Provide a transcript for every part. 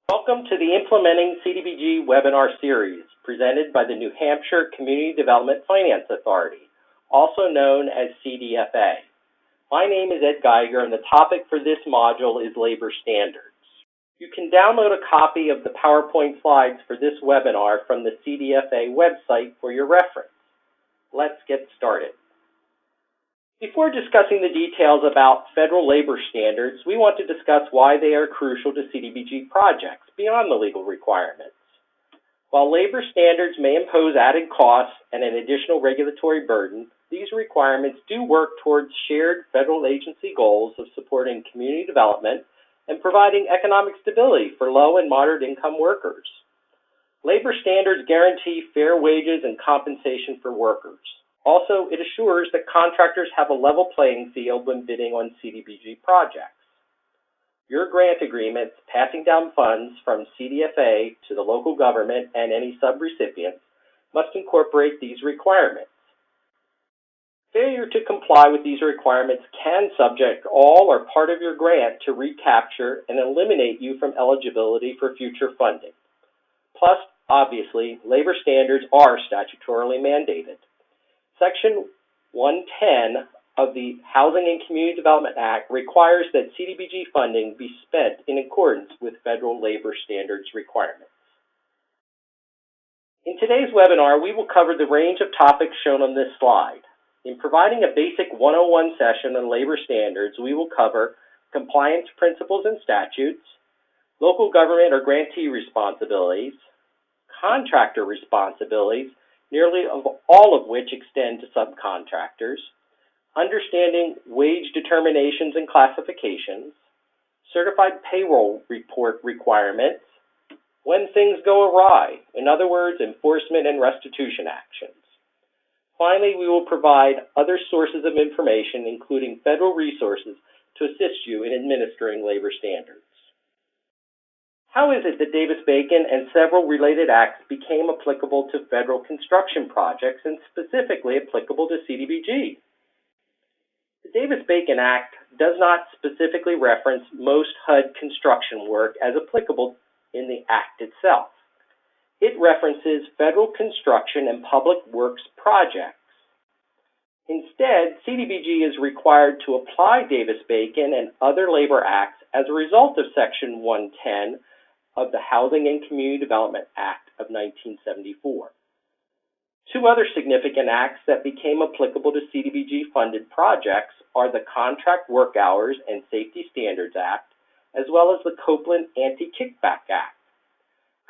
Welcome to the Implementing CDBG webinar series presented by the New Hampshire Community Development Finance Authority, also known as CDFA. My name is Ed Geiger, and the topic for this module is labor standards. You can download a copy of the PowerPoint slides for this webinar from the CDFA website for your reference. Let's get started. Before discussing the details about federal labor standards, we want to discuss why they are crucial to CDBG projects beyond the legal requirements. While labor standards may impose added costs and an additional regulatory burden, these requirements do work towards shared federal agency goals of supporting community development and providing economic stability for low and moderate income workers. Labor standards guarantee fair wages and compensation for workers. Also, it assures that contractors have a level playing field when bidding on CDBG projects. Your grant agreements passing down funds from CDFA to the local government and any subrecipients must incorporate these requirements. Failure to comply with these requirements can subject all or part of your grant to recapture and eliminate you from eligibility for future funding. Plus, obviously, labor standards are statutorily mandated. Section 110 of the Housing and Community Development Act requires that CDBG funding be spent in accordance with federal labor standards requirements. In today's webinar, we will cover the range of topics shown on this slide. In providing a basic 101 session on labor standards, we will cover compliance principles and statutes, local government or grantee responsibilities, contractor responsibilities, nearly all of which extend to subcontractors, understanding wage determinations and classifications, certified payroll report requirements, when things go awry, in other words, enforcement and restitution actions. Finally, we will provide other sources of information, including federal resources, to assist you in administering labor standards. How is it that Davis-Bacon and several related acts became applicable to federal construction projects and specifically applicable to CDBG? The Davis-Bacon Act does not specifically reference most HUD construction work as applicable in the Act itself. It references federal construction and public works projects. Instead, CDBG is required to apply Davis-Bacon and other labor acts as a result of Section 110 of the Housing and Community Development Act of 1974. Two other significant acts that became applicable to CDBG-funded projects are the Contract Work Hours and Safety Standards Act, as well as the Copeland Anti-Kickback Act.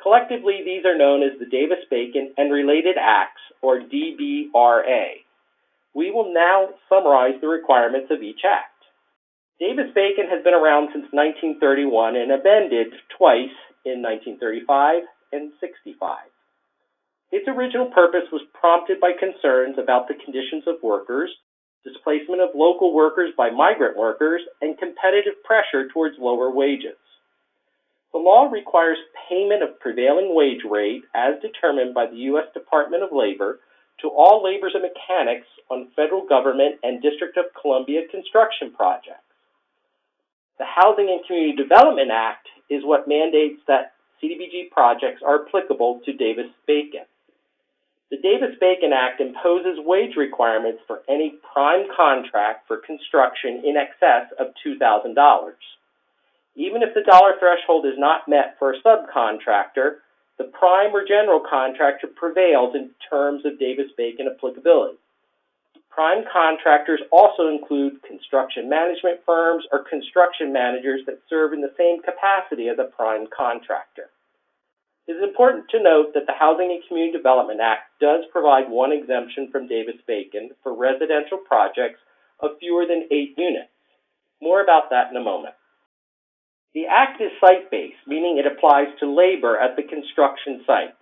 Collectively, these are known as the Davis-Bacon and Related Acts, or DBRA. We will now summarize the requirements of each act. Davis-Bacon has been around since 1931 and amended twice in 1935 and 65. Its original purpose was prompted by concerns about the conditions of workers, displacement of local workers by migrant workers, and competitive pressure towards lower wages. The law requires payment of prevailing wage rate as determined by the U.S. Department of Labor to all laborers and mechanics on federal government and District of Columbia construction projects. The Housing and Community Development Act is what mandates that CDBG projects are applicable to Davis-Bacon. The Davis-Bacon Act imposes wage requirements for any prime contract for construction in excess of $2,000. Even if the dollar threshold is not met for a subcontractor, the prime or general contractor prevails in terms of Davis-Bacon applicability. Prime contractors also include construction management firms or construction managers that serve in the same capacity as a prime contractor. It is important to note that the Housing and Community Development Act does provide one exemption from Davis-Bacon for residential projects of fewer than 8 units. More about that in a moment. The Act is site-based, meaning it applies to labor at the construction site.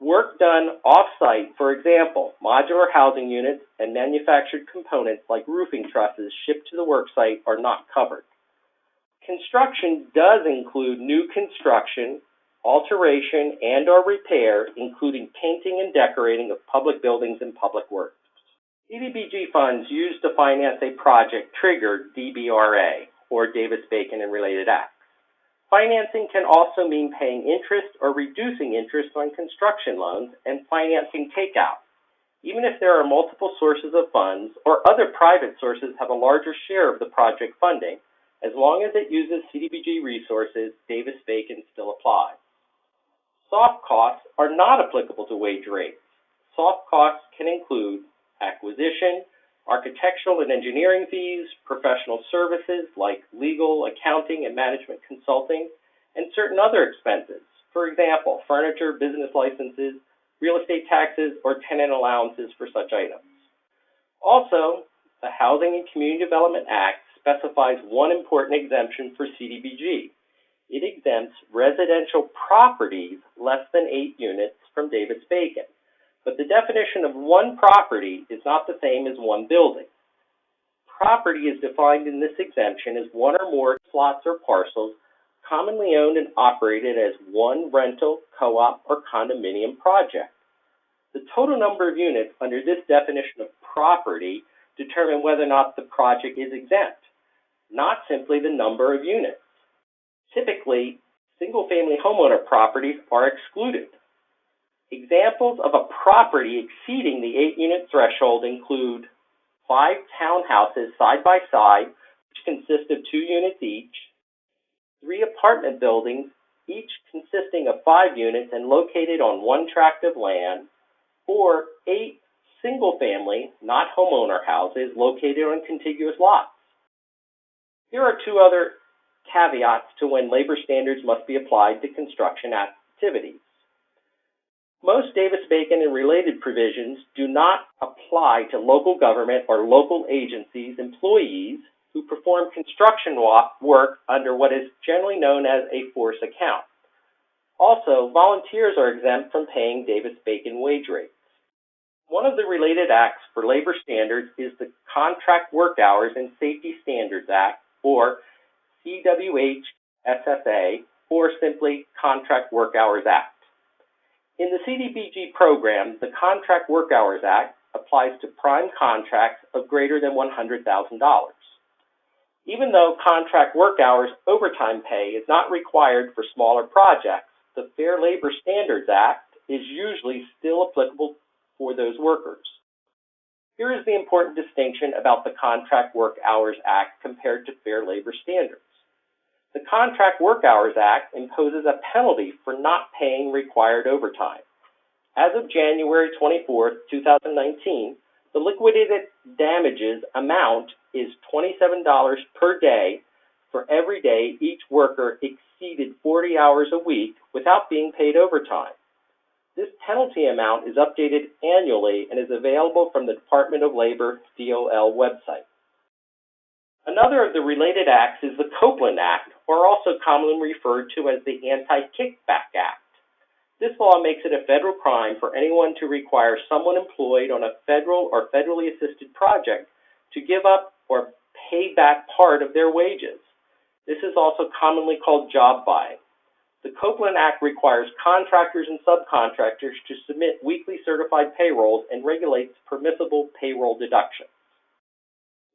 Work done off-site, for example, modular housing units and manufactured components like roofing trusses shipped to the work site are not covered. Construction does include new construction, alteration, and/or repair, including painting and decorating of public buildings and public works. CDBG funds used to finance a project triggered DBRA, or Davis-Bacon and Related Acts. Financing can also mean paying interest or reducing interest on construction loans and financing takeout. Even if there are multiple sources of funds or other private sources have a larger share of the project funding, as long as it uses CDBG resources, Davis-Bacon still applies. Soft costs are not applicable to wage rates. Soft costs can include acquisition, architectural and engineering fees, professional services like legal, accounting, and management consulting, and certain other expenses. For example, furniture, business licenses, real estate taxes, or tenant allowances for such items. Also, the Housing and Community Development Act specifies one important exemption for CDBG. It exempts residential properties less than 8 units from Davis-Bacon. But the definition of one property is not the same as one building. Property is defined in this exemption as one or more plots or parcels commonly owned and operated as one rental, co-op, or condominium project. The total number of units under this definition of property determine whether or not the project is exempt, not simply the number of units. Typically, single-family homeowner properties are excluded. Examples of a property exceeding the 8-unit threshold include 5 townhouses side by side, which consist of 2 units each, 3 apartment buildings, each consisting of 5 units and located on one tract of land, or 8 single-family, not homeowner houses located on contiguous lots. Here are 2 other caveats to when labor standards must be applied to construction activities. Most Davis-Bacon and related provisions do not apply to local government or local agencies' employees who perform construction work under what is generally known as a force account. Also, volunteers are exempt from paying Davis-Bacon wage rates. One of the related acts for labor standards is the Contract Work Hours and Safety Standards Act, or CWH-SSA, or simply Contract Work Hours Act. In the CDBG program, the Contract Work Hours Act applies to prime contracts of greater than $100,000. Even though contract work hours overtime pay is not required for smaller projects, the Fair Labor Standards Act is usually still applicable for those workers. Here is the important distinction about the Contract Work Hours Act compared to Fair Labor Standards. The Contract Work Hours Act imposes a penalty for not paying required overtime. As of January 24, 2019, the liquidated damages amount is $27 per day for every day each worker exceeded 40 hours a week without being paid overtime. This penalty amount is updated annually and is available from the Department of Labor DOL website. Another of the related acts is the Copeland Act, or also commonly referred to as the Anti-Kickback Act. This law makes it a federal crime for anyone to require someone employed on a federal or federally assisted project to give up or pay back part of their wages. This is also commonly called job buying. The Copeland Act requires contractors and subcontractors to submit weekly certified payrolls and regulates permissible payroll deductions.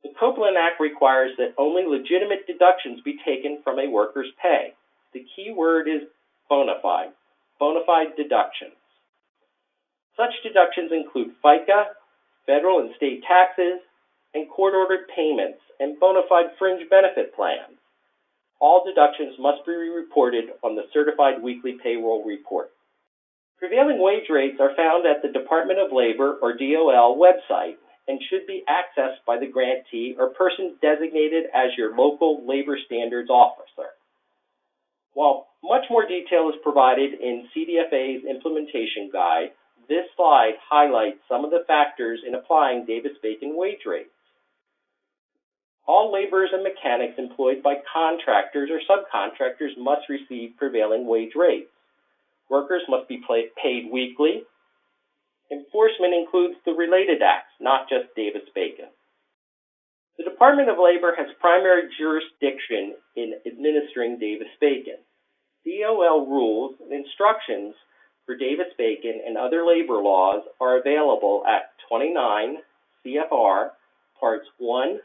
The Copeland Act requires that only legitimate deductions be taken from a worker's pay. The key word is bona fide deductions. Such deductions include FICA, federal and state taxes, and court-ordered payments, and bona fide fringe benefit plans. All deductions must be reported on the Certified Weekly Payroll Report. Prevailing wage rates are found at the Department of Labor, or DOL, website and should be accessed by the grantee or person designated as your local labor standards officer. While much more detail is provided in CDFA's implementation guide, this slide highlights some of the factors in applying Davis-Bacon wage rates. All laborers and mechanics employed by contractors or subcontractors must receive prevailing wage rates. Workers must be paid weekly. Enforcement includes the related acts, not just Davis-Bacon. The Department of Labor has primary jurisdiction in administering Davis-Bacon. DOL rules and instructions for Davis-Bacon and other labor laws are available at 29 CFR Parts 1,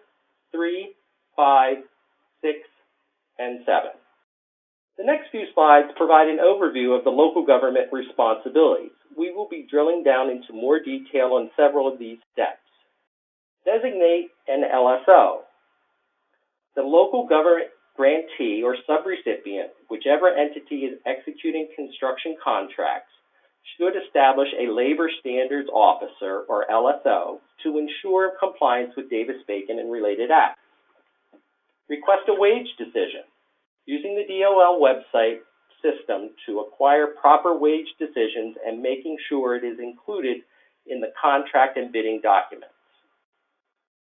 3, 5, 6, and 7. The next few slides provide an overview of the local government responsibilities. We will be drilling down into more detail on several of these steps. Designate an LSO. The local government grantee or subrecipient, whichever entity is executing construction contracts, should establish a Labor Standards Officer, or LSO, to ensure compliance with Davis-Bacon and related acts. Request a wage decision. Using the DOL website system to acquire proper wage decisions and making sure it is included in the contract and bidding documents.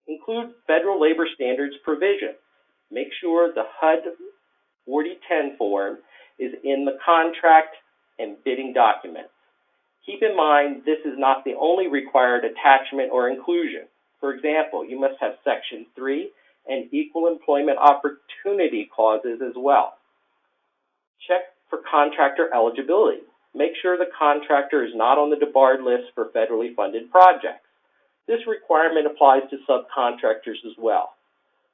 Include federal labor standards provisions. Make sure the HUD 4010 form is in the contract and bidding documents. Keep in mind this is not the only required attachment or inclusion. For example, you must have Section 3 and equal employment opportunity clauses as well. Check for contractor eligibility. Make sure the contractor is not on the debarred list for federally funded projects. This requirement applies to subcontractors as well.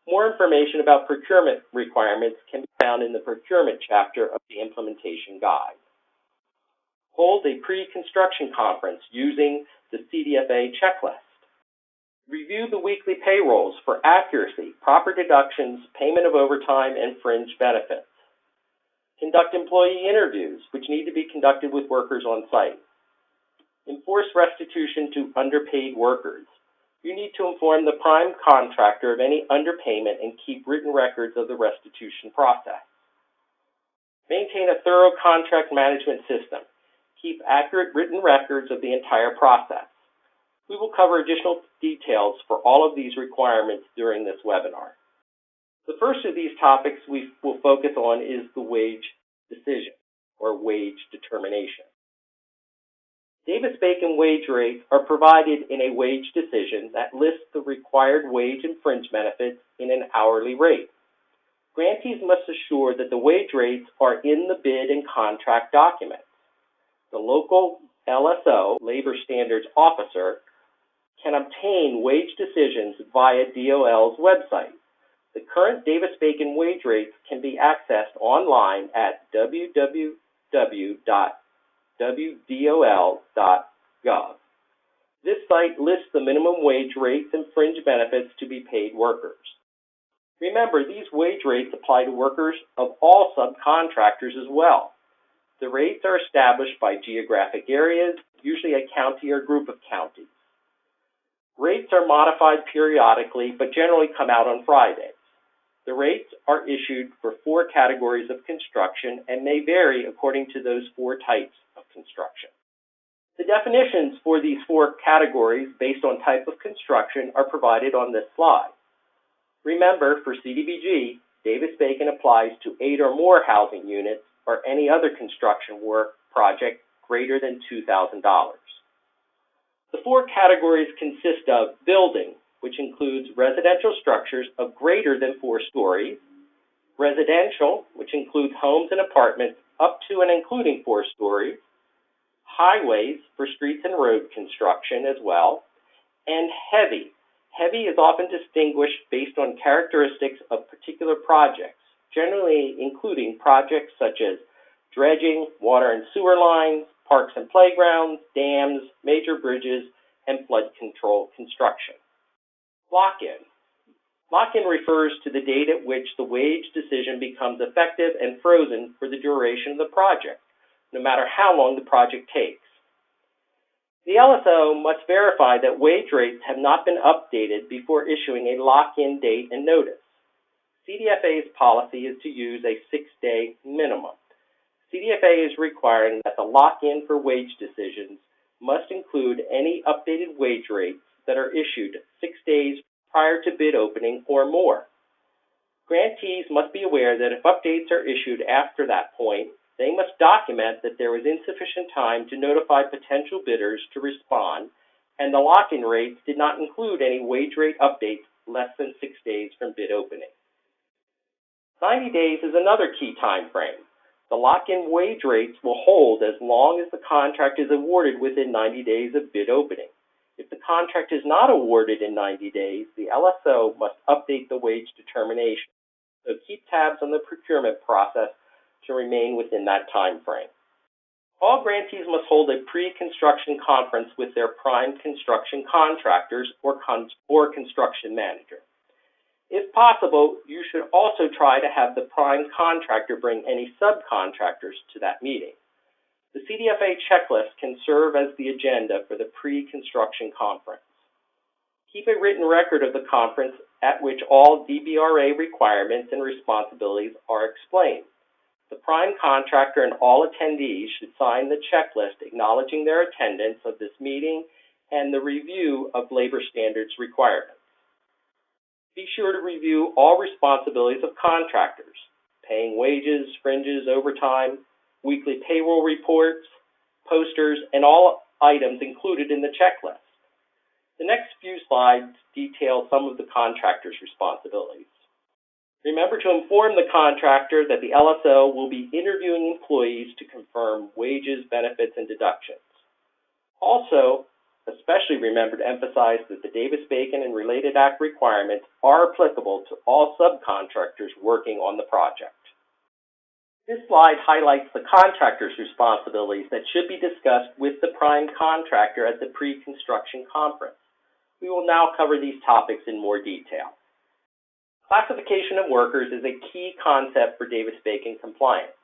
More information about procurement requirements can be found in the Procurement chapter of the Implementation Guide. Hold a pre-construction conference using the CDFA checklist. Review the weekly payrolls for accuracy, proper deductions, payment of overtime, and fringe benefits. Conduct employee interviews, which need to be conducted with workers on site. Enforce restitution to underpaid workers. You need to inform the prime contractor of any underpayment and keep written records of the restitution process. Maintain a thorough contract management system. Keep accurate written records of the entire process. We will cover additional details for all of these requirements during this webinar. The first of these topics we will focus on is the wage decision, or wage determination. Davis-Bacon wage rates are provided in a wage decision that lists the required wage and fringe benefits in an hourly rate. Grantees must assure that the wage rates are in the bid and contract documents. The local LSO, Labor Standards Officer, can obtain wage decisions via DOL's website. The current Davis-Bacon wage rates can be accessed online at www.wdol.gov. This site lists the minimum wage rates and fringe benefits to be paid workers. Remember, these wage rates apply to workers of all subcontractors as well. The rates are established by geographic areas, usually a county or group of counties. Rates are modified periodically, but generally come out on Fridays. The rates are issued for 4 categories of construction and may vary according to those 4 types of construction. The definitions for these 4 categories based on type of construction are provided on this slide. Remember, for CDBG, Davis-Bacon applies to 8 or more housing units or any other construction work project greater than $2,000. The 4 categories consist of building, which includes residential structures of greater than 4 stories, residential, which includes homes and apartments up to and including 4 stories, highways for streets and road construction as well, and heavy. Heavy is often distinguished based on characteristics of particular projects, generally including projects such as dredging, water and sewer lines, parks and playgrounds, dams, major bridges, and flood control construction. Lock-in. Lock-in refers to the date at which the wage decision becomes effective and frozen for the duration of the project, no matter how long the project takes. The LSO must verify that wage rates have not been updated before issuing a lock-in date and notice. CDFA's policy is to use a 6-day minimum. CDFA is requiring that the lock-in for wage decisions must include any updated wage rates that are issued 6 days prior to bid opening or more. Grantees must be aware that if updates are issued after that point, they must document that there was insufficient time to notify potential bidders to respond, and the lock-in rates did not include any wage rate updates less than 6 days from bid opening. 90 days is another key time frame. The lock-in wage rates will hold as long as the contract is awarded within 90 days of bid opening. If the contract is not awarded in 90 days, the LSO must update the wage determination. So keep tabs on the procurement process to remain within that time frame. All grantees must hold a pre-construction conference with their prime construction contractors or construction manager. If possible, you should also try to have the prime contractor bring any subcontractors to that meeting. The CDFA checklist can serve as the agenda for the pre-construction conference. Keep a written record of the conference at which all DBRA requirements and responsibilities are explained. The prime contractor and all attendees should sign the checklist acknowledging their attendance of this meeting and the review of labor standards requirements. Be sure to review all responsibilities of contractors, paying wages, fringes, overtime, weekly payroll reports, posters, and all items included in the checklist. The next few slides detail some of the contractor's responsibilities. Remember to inform the contractor that the LSO will be interviewing employees to confirm wages, benefits, and deductions. Also, especially remember to emphasize that the Davis-Bacon and related Act requirements are applicable to all subcontractors working on the project. This slide highlights the contractor's responsibilities that should be discussed with the prime contractor at the pre-construction conference. We will now cover these topics in more detail. Classification of workers is a key concept for Davis-Bacon compliance.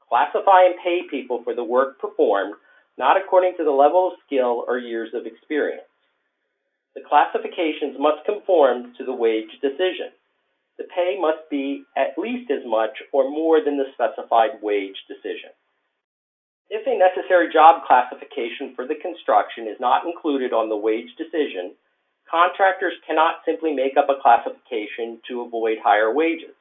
Classify and pay people for the work performed, not according to the level of skill or years of experience. The classifications must conform to the wage decision. The pay must be at least as much or more than the specified wage decision. If a necessary job classification for the construction is not included on the wage decision, contractors cannot simply make up a classification to avoid higher wages.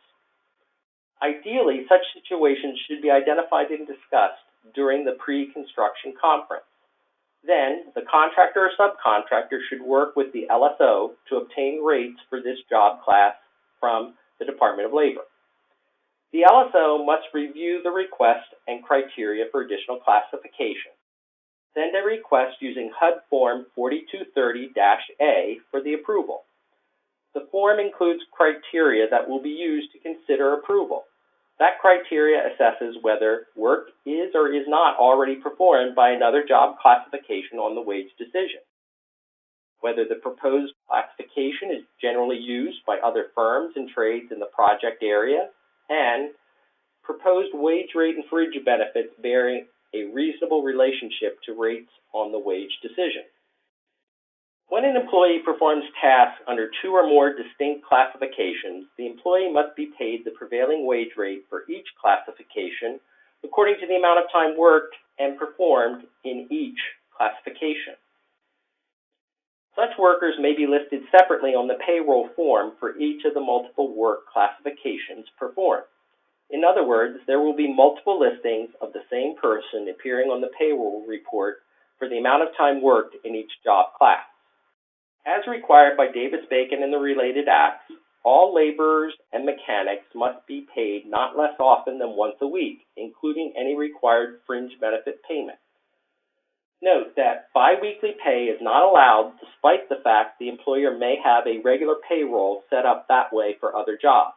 Ideally, such situations should be identified and discussed during the pre-construction conference. Then, the contractor or subcontractor should work with the LSO to obtain rates for this job class from the Department of Labor. The LSO must review the request and criteria for additional classification. Send a request using HUD Form 4230-A for the approval. The form includes criteria that will be used to consider approval. That criteria assesses whether work is or is not already performed by another job classification on the wage decision, whether the proposed classification is generally used by other firms and trades in the project area, and proposed wage rate and fringe benefits bearing a reasonable relationship to rates on the wage decision. When an employee performs tasks under two or more distinct classifications, the employee must be paid the prevailing wage rate for each classification according to the amount of time worked and performed in each classification. Such workers may be listed separately on the payroll form for each of the multiple work classifications performed. In other words, there will be multiple listings of the same person appearing on the payroll report for the amount of time worked in each job class. As required by Davis-Bacon and the related acts, all laborers and mechanics must be paid not less often than once a week, including any required fringe benefit payment. Note that biweekly pay is not allowed despite the fact the employer may have a regular payroll set up that way for other jobs.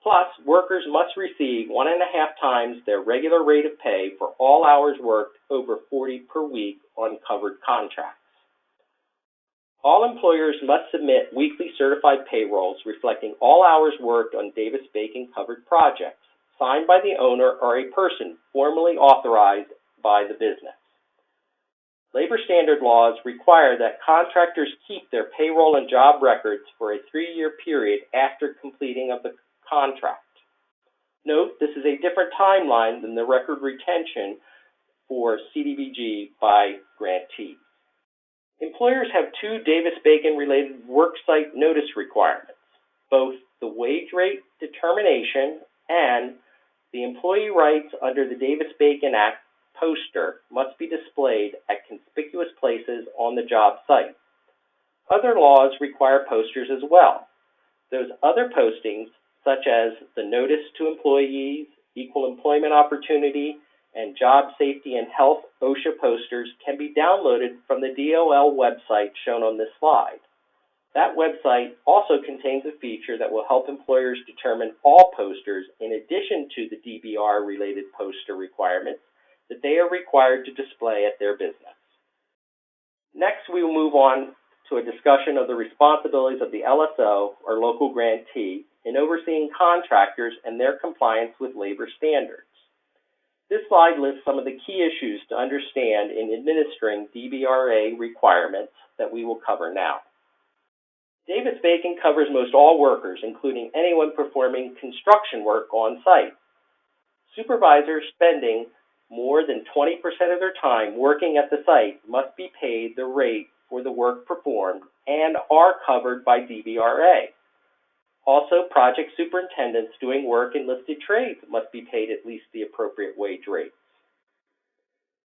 Plus, workers must receive 1.5 times their regular rate of pay for all hours worked over 40 per week on covered contracts. All employers must submit weekly certified payrolls reflecting all hours worked on Davis-Bacon covered projects, signed by the owner or a person formally authorized by the business. Labor standard laws require that contractors keep their payroll and job records for a 3-year period after completing of the contract. Note, this is a different timeline than the record retention for CDBG by grantees. Employers have two Davis-Bacon related worksite notice requirements, both the wage rate determination and the employee rights under the Davis-Bacon Act poster must be displayed at conspicuous places on the job site. Other laws require posters as well. Those other postings, such as the Notice to Employees, Equal Employment Opportunity, and Job Safety and Health OSHA posters, can be downloaded from the DOL website shown on this slide. That website also contains a feature that will help employers determine all posters, in addition to the DBR-related poster requirements, that they are required to display at their business. Next, we will move on to a discussion of the responsibilities of the LSO, or local grantee, in overseeing contractors and their compliance with labor standards. This slide lists some of the key issues to understand in administering DBRA requirements that we will cover now. Davis-Bacon covers most all workers, including anyone performing construction work on site. Supervisors spending more than 20% of their time working at the site must be paid the rate for the work performed and are covered by DBRA. Also, project superintendents doing work in listed trades must be paid at least the appropriate wage rates.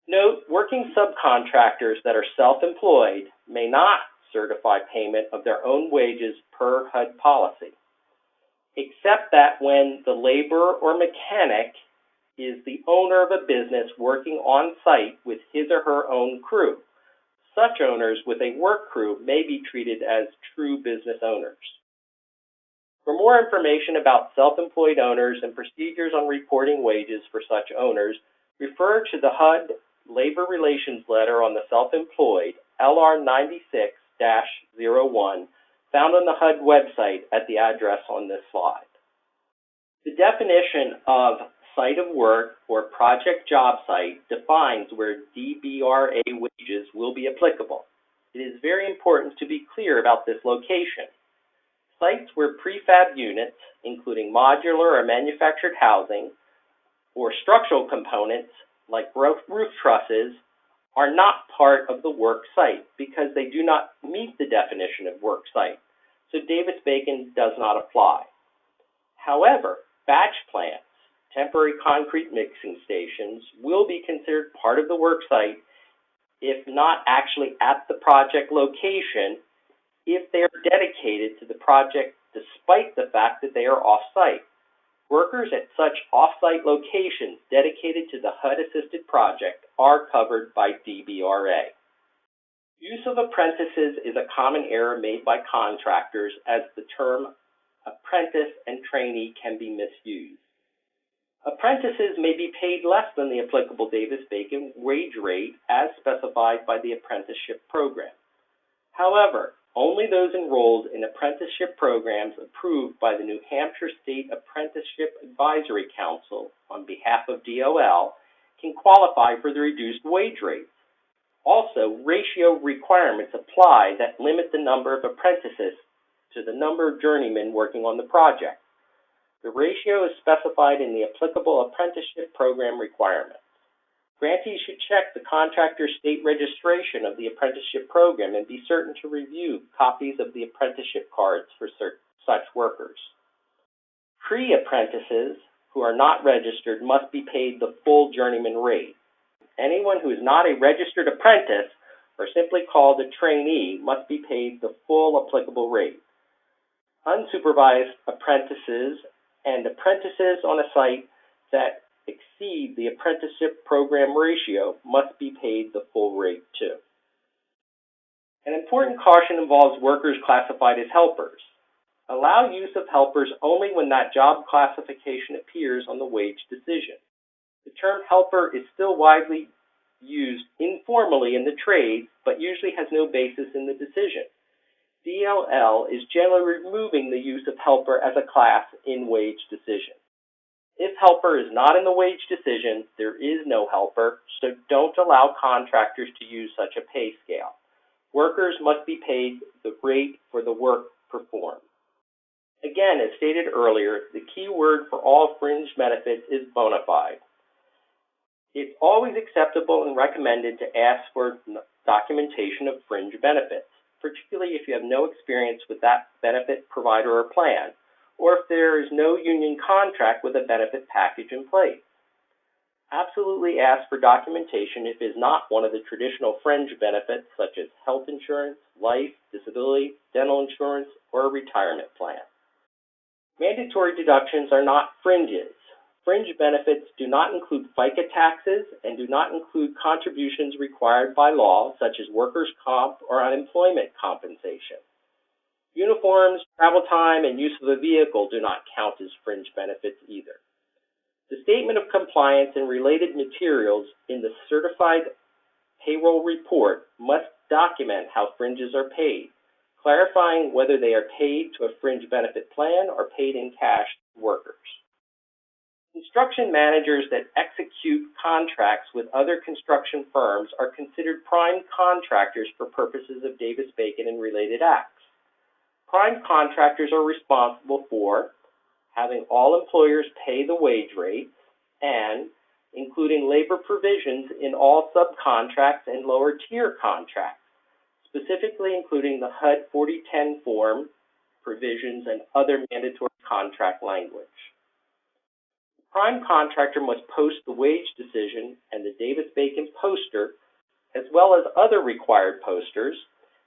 Note, working subcontractors that are self-employed may not certify payment of their own wages per HUD policy, except that when the laborer or mechanic is the owner of a business working on site with his or her own crew. Such owners with a work crew may be treated as true business owners. For more information about self-employed owners and procedures on reporting wages for such owners, refer to the HUD Labor Relations Letter on the Self-Employed, LR 96-01, found on the HUD website at the address on this slide. The definition of site of work or project job site defines where DBRA wages will be applicable. It is very important to be clear about this location. Sites where prefab units, including modular or manufactured housing, or structural components like roof trusses, are not part of the work site because they do not meet the definition of work site, so Davis-Bacon does not apply. However, batch plants, temporary concrete mixing stations, will be considered part of the work site if not actually at the project location, if they are dedicated to the project despite the fact that they are off-site. Workers at such off-site locations dedicated to the HUD-assisted project are covered by DBRA. Use of apprentices is a common error made by contractors, as the term apprentice and trainee can be misused. Apprentices may be paid less than the applicable Davis-Bacon wage rate as specified by the apprenticeship program. However, only those enrolled in apprenticeship programs approved by the New Hampshire State Apprenticeship Advisory Council on behalf of DOL can qualify for the reduced wage rates. Also, ratio requirements apply that limit the number of apprentices to the number of journeymen working on the project. The ratio is specified in the applicable apprenticeship program requirements. Grantees should check the contractor's state registration of the apprenticeship program and be certain to review copies of the apprenticeship cards for such workers. Pre-apprentices who are not registered must be paid the full journeyman rate. Anyone who is not a registered apprentice, or simply called a trainee, must be paid the full applicable rate. Unsupervised apprentices and apprentices on a site that exceed the apprenticeship program ratio must be paid the full rate too. An important caution involves workers classified as helpers. Allow use of helpers only when that job classification appears on the wage decision. The term helper is still widely used informally in the trades, but usually has no basis in the decision. DOL is generally removing the use of helper as a class in wage decision. If helper is not in the wage decision, there is no helper, so don't allow contractors to use such a pay scale. Workers must be paid the rate for the work performed. Again, as stated earlier, the key word for all fringe benefits is bona fide. It's always acceptable and recommended to ask for documentation of fringe benefits, particularly if you have no experience with that benefit provider or plan, or if there is no union contract with a benefit package in place. Absolutely ask for documentation if it is not one of the traditional fringe benefits such as health insurance, life, disability, dental insurance, or a retirement plan. Mandatory deductions are not fringes. Fringe benefits do not include FICA taxes and do not include contributions required by law such as workers' comp or unemployment compensation. Uniforms, travel time, and use of a vehicle do not count as fringe benefits either. The statement of compliance and related materials in the certified payroll report must document how fringes are paid, clarifying whether they are paid to a fringe benefit plan or paid in cash to workers. Construction managers that execute contracts with other construction firms are considered prime contractors for purposes of Davis-Bacon and related acts. Prime contractors are responsible for having all employers pay the wage rates and including labor provisions in all subcontracts and lower tier contracts, specifically including the HUD 4010 form provisions and other mandatory contract language. The prime contractor must post the wage decision and the Davis-Bacon poster, as well as other required posters,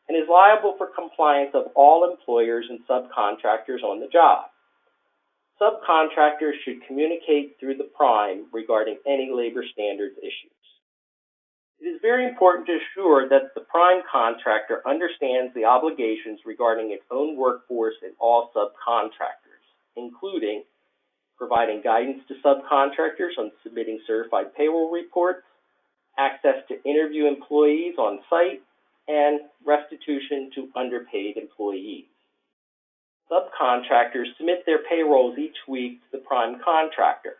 and is liable for compliance of all employers and subcontractors on the job. Subcontractors should communicate through the prime regarding any labor standards issues. It is very important to assure that the prime contractor understands the obligations regarding its own workforce and all subcontractors, including providing guidance to subcontractors on submitting certified payroll reports, access to interview employees on site, and restitution to underpaid employees. Subcontractors submit their payrolls each week to the prime contractor.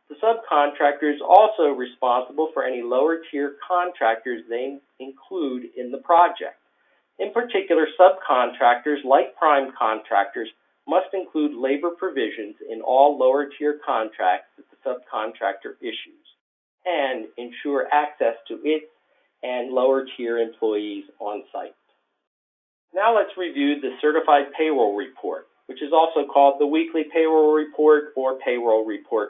The subcontractor is also responsible for any lower tier contractors they include in the project. In particular, subcontractors, like prime contractors, must include labor provisions in all lower tier contracts that the subcontractor issues and ensure access to its and lower tier employees on site. Now let's review the Certified Payroll Report, which is also called the Weekly Payroll Report or Payroll Report.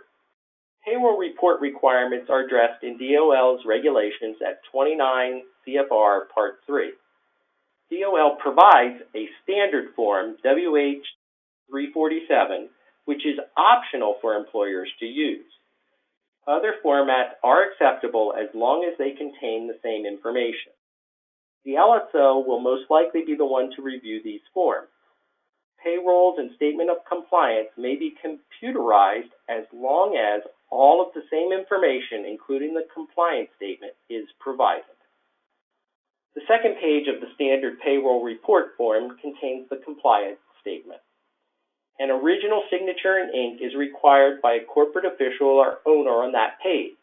Payroll report requirements are addressed in DOL's regulations at 29 CFR Part 3. DOL provides a standard form, WH 347, which is optional for employers to use. Other formats are acceptable as long as they contain the same information. The LSO will most likely be the one to review these forms. Payrolls and statement of compliance may be computerized as long as all of the same information, including the compliance statement, is provided. The second page of the standard payroll report form contains the compliance statement. An original signature in ink is required by a corporate official or owner on that page.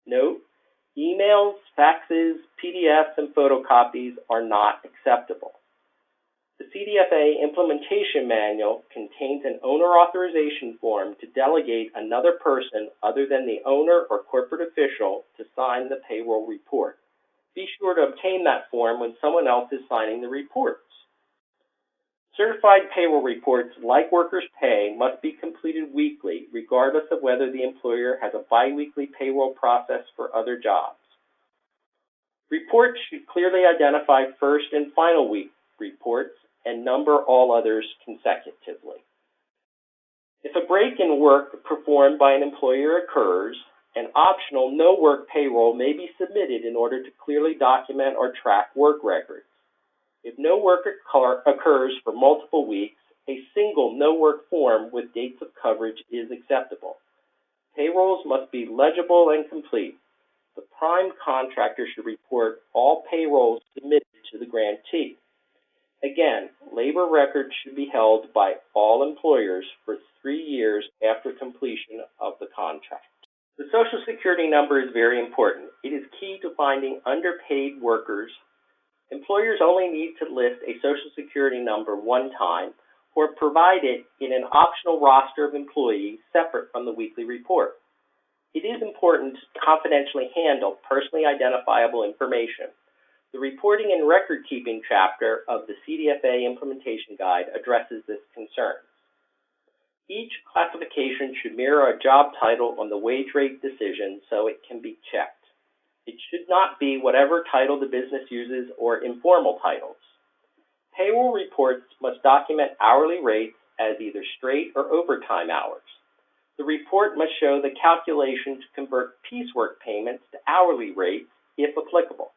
Note, emails, faxes, PDFs, and photocopies are not acceptable. The CDFA Implementation Manual contains an owner authorization form to delegate another person other than the owner or corporate official to sign the payroll report. Be sure to obtain that form when someone else is signing the reports. Certified payroll reports, like workers' pay, must be completed weekly, regardless of whether the employer has a biweekly payroll process for other jobs. Reports should clearly identify first and final week reports and number all others consecutively. If a break in work performed by an employer occurs, an optional no-work payroll may be submitted in order to clearly document or track work records. If no work occurs for multiple weeks, a single no-work form with dates of coverage is acceptable. Payrolls must be legible and complete. The prime contractor should report all payrolls submitted to the grantee. Again, labor records should be held by all employers for 3 years after completion of the contract. The Social Security number is very important. It is key to finding underpaid workers. Employers only need to list a Social Security number one time or provide it in an optional roster of employees separate from the weekly report. It is important to confidentially handle personally identifiable information. The Reporting and Record-Keeping chapter of the CDFA Implementation Guide addresses this concern. Each classification should mirror a job title on the wage rate decision so it can be checked. It should not be whatever title the business uses or informal titles. Payroll reports must document hourly rates as either straight or overtime hours. The report must show the calculation to convert piecework payments to hourly rates, if applicable.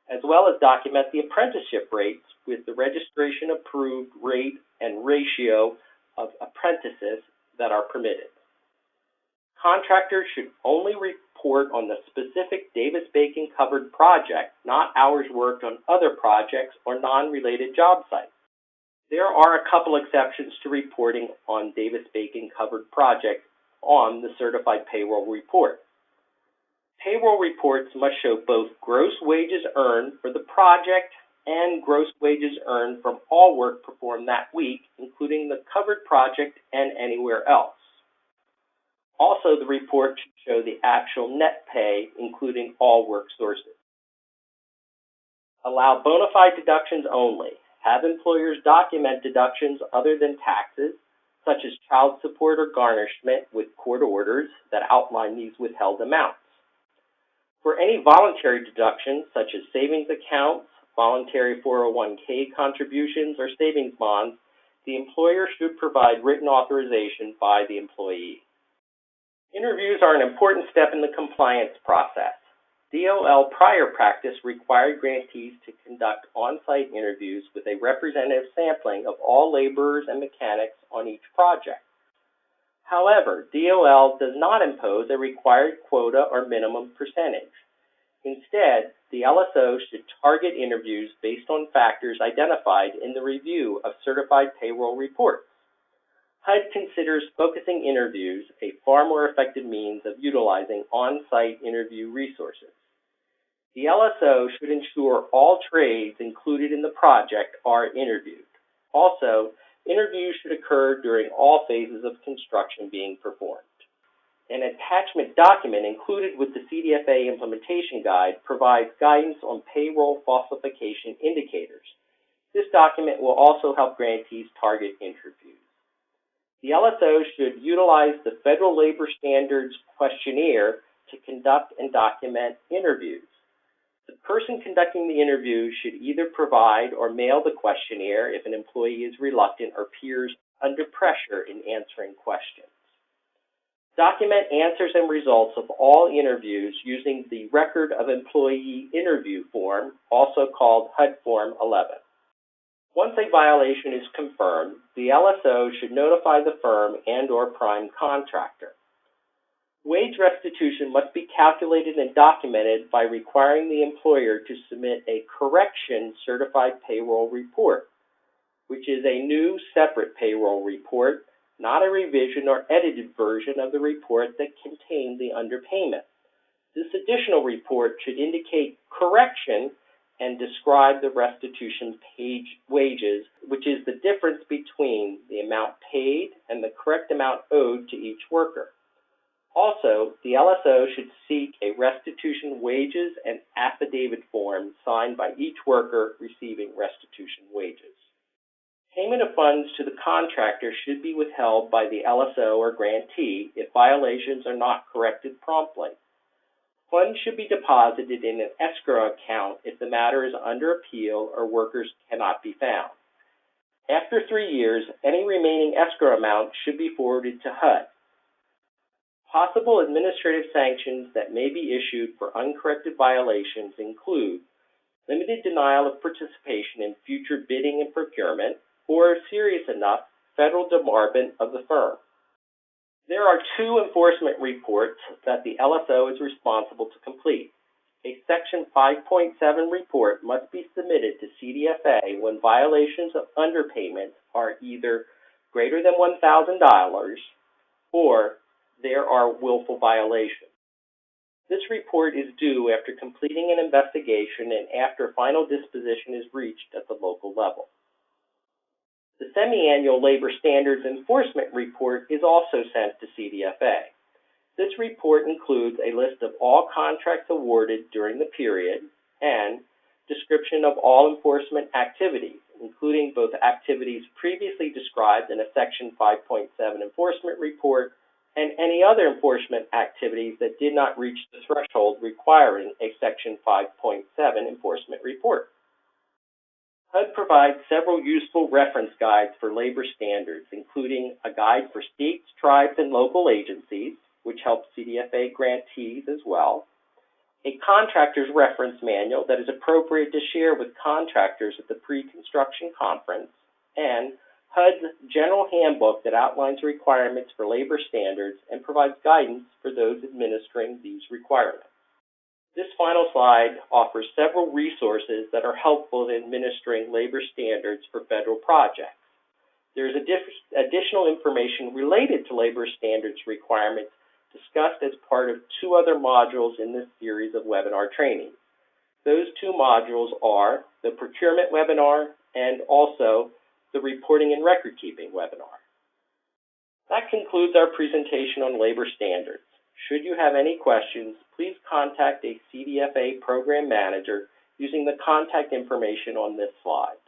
as well as document the apprenticeship rates with the registration-approved rate and ratio of apprentices that are permitted. Contractors should only report on the specific Davis-Bacon covered project, not hours worked on other projects or non-related job sites. There are a couple exceptions to reporting on Davis-Bacon covered projects on the certified payroll report. Payroll reports must show both gross wages earned for the project and gross wages earned from all work performed that week, including the covered project and anywhere else. Also, the report should show the actual net pay, including all work sources. Allow bona fide deductions only. Have employers document deductions other than taxes, such as child support or garnishment, with court orders that outline these withheld amounts. For any voluntary deductions, such as savings accounts, voluntary 401k contributions, or savings bonds, the employer should provide written authorization by the employee. Interviews are an important step in the compliance process. DOL prior practice required grantees to conduct on-site interviews with a representative sampling of all laborers and mechanics on each project. However, DOL does not impose a required quota or minimum percentage. Instead, the LSO should target interviews based on factors identified in the review of certified payroll reports. HUD considers focusing interviews a far more effective means of utilizing on-site interview resources. The LSO should ensure all trades included in the project are interviewed. Also, interviews should occur during all phases of construction being performed. An attachment document included with the CDFA implementation guide provides guidance on payroll falsification indicators. This document will also help grantees target interviews. The LSO should utilize the Federal Labor Standards questionnaire to conduct and document interviews. The person conducting the interview should either provide or mail the questionnaire if an employee is reluctant or appears under pressure in answering questions. Document answers and results of all interviews using the Record of Employee Interview form, also called HUD Form 11. Once a violation is confirmed, the LSO should notify the firm and/or prime contractor. Wage restitution must be calculated and documented by requiring the employer to submit a correction certified payroll report, which is a new separate payroll report, not a revision or edited version of the report that contained the underpayment. This additional report should indicate correction and describe the restitution paid wages, which is the difference between the amount paid and the correct amount owed to each worker. Also, the LSO should seek a restitution wages and affidavit form signed by each worker receiving restitution wages. Payment of funds to the contractor should be withheld by the LSO or grantee if violations are not corrected promptly. Funds should be deposited in an escrow account if the matter is under appeal or workers cannot be found. After 3 years, any remaining escrow amount should be forwarded to HUD. Possible administrative sanctions that may be issued for uncorrected violations include limited denial of participation in future bidding and procurement, or, serious enough, federal debarment of the firm. There are 2 enforcement reports that the LSO is responsible to complete. A Section 5.7 report must be submitted to CDFA when violations of underpayments are either greater than $1,000 or there are willful violations. This report is due after completing an investigation and after final disposition is reached at the local level. The semi-annual Labor Standards Enforcement Report is also sent to CDFA. This report includes a list of all contracts awarded during the period and description of all enforcement activities, including both activities previously described in a Section 5.7 enforcement report and any other enforcement activities that did not reach the threshold requiring a Section 5.7 enforcement report. HUD provides several useful reference guides for labor standards, including a guide for states, tribes, and local agencies, which helps CDFA grantees as well, a contractor's reference manual that is appropriate to share with contractors at the pre-construction conference, and HUD's general handbook that outlines requirements for labor standards and provides guidance for those administering these requirements. This final slide offers several resources that are helpful in administering labor standards for federal projects. There is additional information related to labor standards requirements discussed as part of two other modules in this series of webinar trainings. Those two modules are the procurement webinar and also the reporting and record keeping webinar. That concludes our presentation on labor standards. Should you have any questions, please contact a CDFA program manager using the contact information on this slide.